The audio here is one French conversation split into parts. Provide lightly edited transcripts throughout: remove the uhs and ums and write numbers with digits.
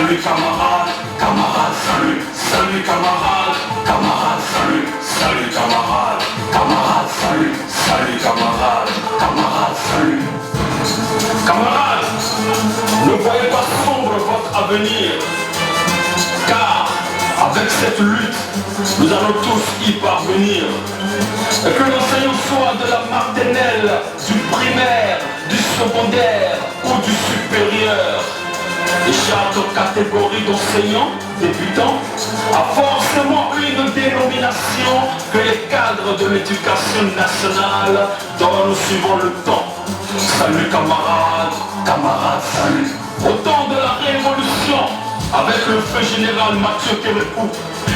salut camarades, camarades, salut, salut camarades, camarades, salut, salut camarades, camarades, salut, salut camarades, camarades, salut. Camarades, ne voyez pas sombre votre avenir, car avec cette lutte, nous allons tous y parvenir. Et que l'enseignant soit de la maternelle, du primaire, du secondaire ou du supérieur. Et chaque catégorie d'enseignants, débutants, a forcément une dénomination que les cadres de l'éducation nationale donnent suivant le temps. Salut camarades, camarades, salut. Au temps de la Révolution, avec le feu général Mathieu Kérékou,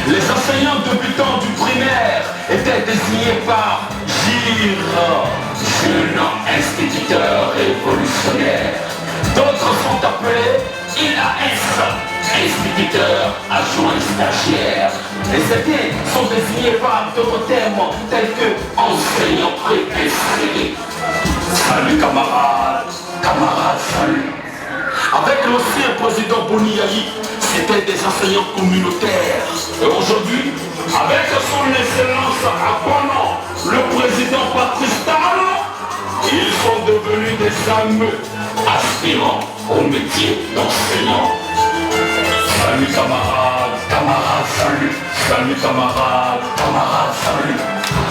les enseignants débutants du primaire étaient désignés par GIR, jeune instituteur révolutionnaire. D'autres sont appelés IAS, instituteurs, adjoints et stagiaires. Et certains sont désignés par d'autres termes tels que enseignants préinscrits. Salut camarades, camarades, salut. Avec l'ancien président Boni Yayi, c'était des enseignants communautaires. Et aujourd'hui, avec son excellence à bon nom, le président Patrice Talon, ils sont devenus des âmes aspirants au métier d'enseignant. Salut camarades, camarades, salut. Salut camarades, camarades, salut.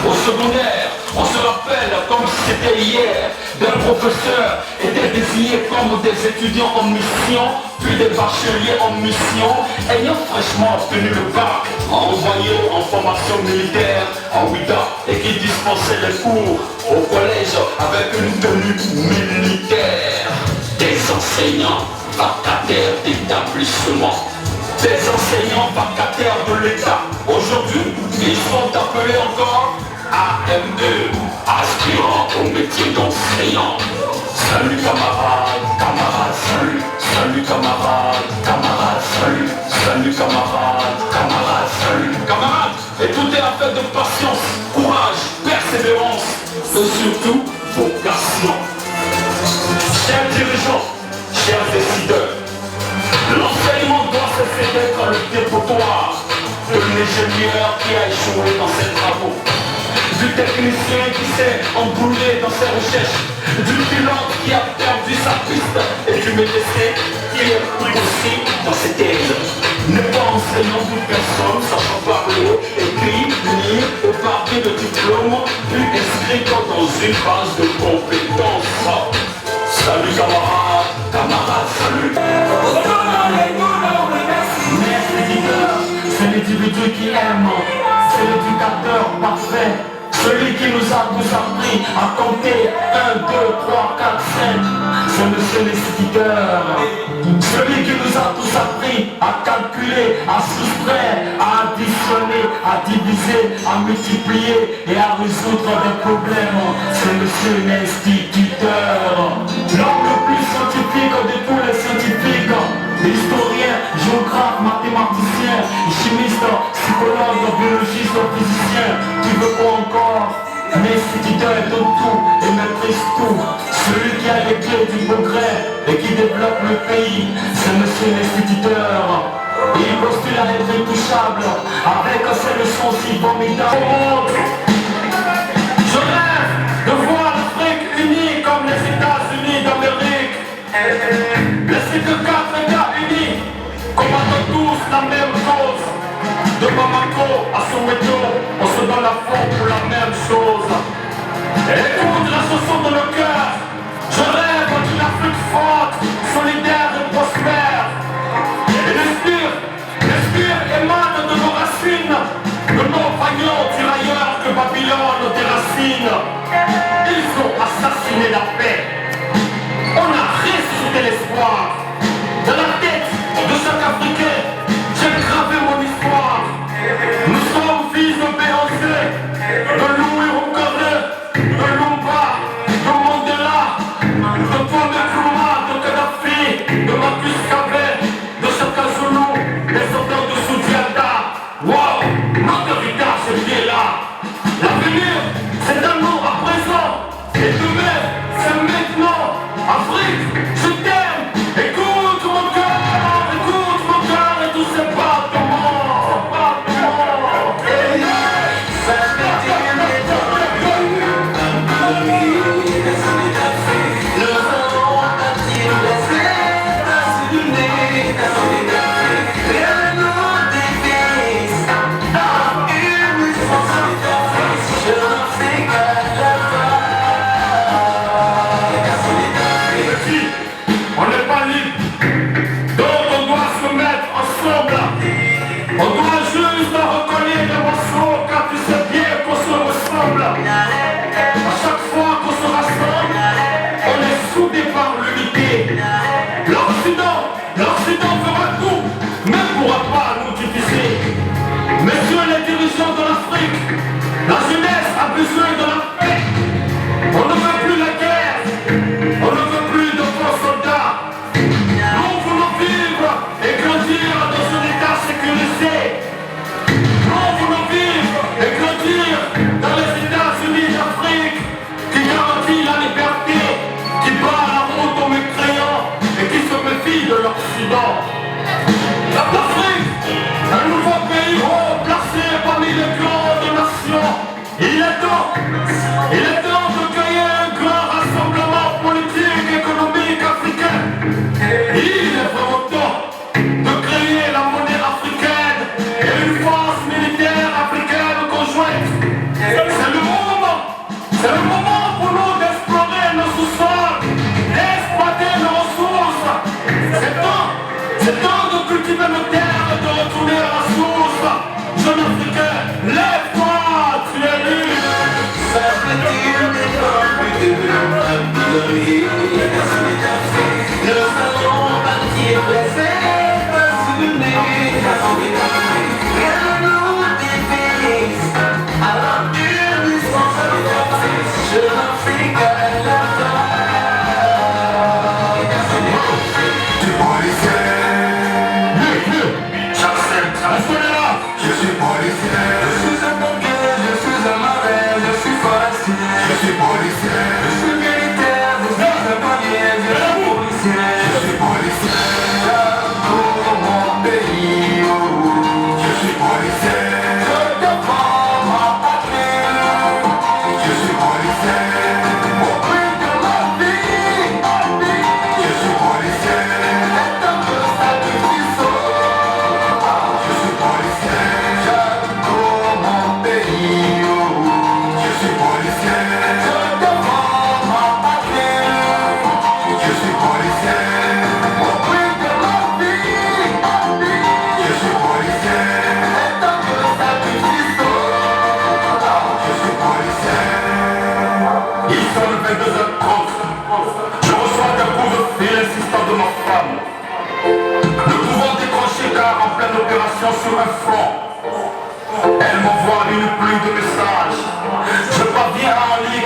Au secondaire, on se rappelle comme si c'était hier, des professeurs étaient désignés comme des étudiants en mission, puis des bacheliers en mission, ayant fraîchement obtenu le bac, envoyés en formation militaire en Ouida et qui dispensaient les cours au collège avec une tenue militaire. Des enseignants vacataires d'établissement, des enseignants vacataires de l'État. Aujourd'hui, ils sont appelés encore AME, aspirants au métier d'enseignant. Salut camarades, camarades, salut. Salut camarades, camarades, salut. Salut camarades, camarades, salut. Camarades, et tout est affaire de patience, courage, persévérance et surtout vocation. Chers dirigeants, chers décideurs, l'enseignement doit cesser d'être le dépotoir de l'ingénieur qui a échoué dans ses travaux, du technicien qui s'est embrouillé dans ses recherches, du pilote qui a perdu sa piste et du médecin qui est aussi dans ses thèses. Ne pas enseignant d'une personne sachant parler, écrit, lire et parler de diplôme, puis inscrit dans une base de compétences. Salut camarades, camarades, salut. C'est l'individu qui aime, c'est l'éducateur parfait, celui qui nous a tous appris à compter 1, 2, 3, 4, 5. C'est monsieur l'instituteur, celui qui nous a tous appris à calculer, à soustraire, à additionner, à diviser, à multiplier et à résoudre des problèmes. C'est monsieur l'instituteur, l'homme le plus scientifique de tous les scientifiques, historien, géographe, mathématicien, chimiste, psychologue, biologiste, physicien. Tu veux quoi encore? L'instituteur est de tout et maîtrise tout. Celui qui a les clés du progrès et qui développe le pays, c'est monsieur l'instituteur. Il postule à être intouchable avec ses leçons si formidables. Je rêve de voir l'Afrique unie comme les États-Unis d'Amérique. Laissez que 4 États unis combattent tous la même chose. De Bamako à Soweto, on se donne la fond pour la même chose. Écoute la chanson de nos cœurs. Je rêve d'une Afrique forte, solidaire et prospère. Et l'esprit émane de nos racines, de nos vaillants tirailleurs que Babylone déracine. Ils ont assassiné la paix. On a ressuscité l'espoir. Dans la tête de chaque Africain, j'ai gravé mon histoire. Nous sommes fils de Béyoncé, de Louis On n'est pas libre, donc on doit se mettre ensemble. On doit juste reconnaître les morceaux car tu sais bien qu'on se ressemble. À chaque fois qu'on se rassemble, on est soudés par l'unité. L'Occident fera tout, mais ne pourra pas nous diviser. Messieurs les dirigeants de l'Afrique, la jeunesse a besoin de la paix. On ne veut plus la guerre, on ne veut plus de faux soldats. Nous voulons vivre et grandir dans un état sécurisé. Nous voulons vivre et grandir dans les États-Unis d'Afrique qui garantit la liberté, qui bat la route aux mécréants et qui se méfie de l'Occident. L'Afrique, un nouveau pays haut placé parmi les grandes nations. Il est temps de créer un grand rassemblement politique et économique africain. Il est vraiment temps de créer la monnaie africaine et une force militaire africaine conjointe. C'est le moment pour nous d'explorer nos sous-sols, d'exploiter nos ressources. C'est temps de cultiver nos terres et de retourner à la source. Jeune Africain, lève-toi, tu es libre. Ça fait-il des temps plus dur, un peu de rire. Nous allons bâtir les êtres soutenus. Rien ne nous divise, alors une responsabilité. Jeune Africain, lève-toi. Tu policier, Je suis policier, je suis un pompier, je suis un marin, je suis forestier. je suis policier, Je suis militaire, je suis un pompier, je suis policier. je suis policier, Pour mon pays, je suis policier, je défends ma patrie. je suis policier, Au prix de ma vie, je suis policier, c'est un peu sacrifice. je suis policier, Pour mon pays, je suis policier, je défends ma patrie. je suis policier, Au prix de ma vie, je suis policier, c'est un peu sacrifice. je suis policier. Il sont le 22h30. Je reçois des coups de fil insistants de ma femme. Ne pouvant décrocher car en pleine opération sur un front. Elle m'envoie une pluie de messages. Je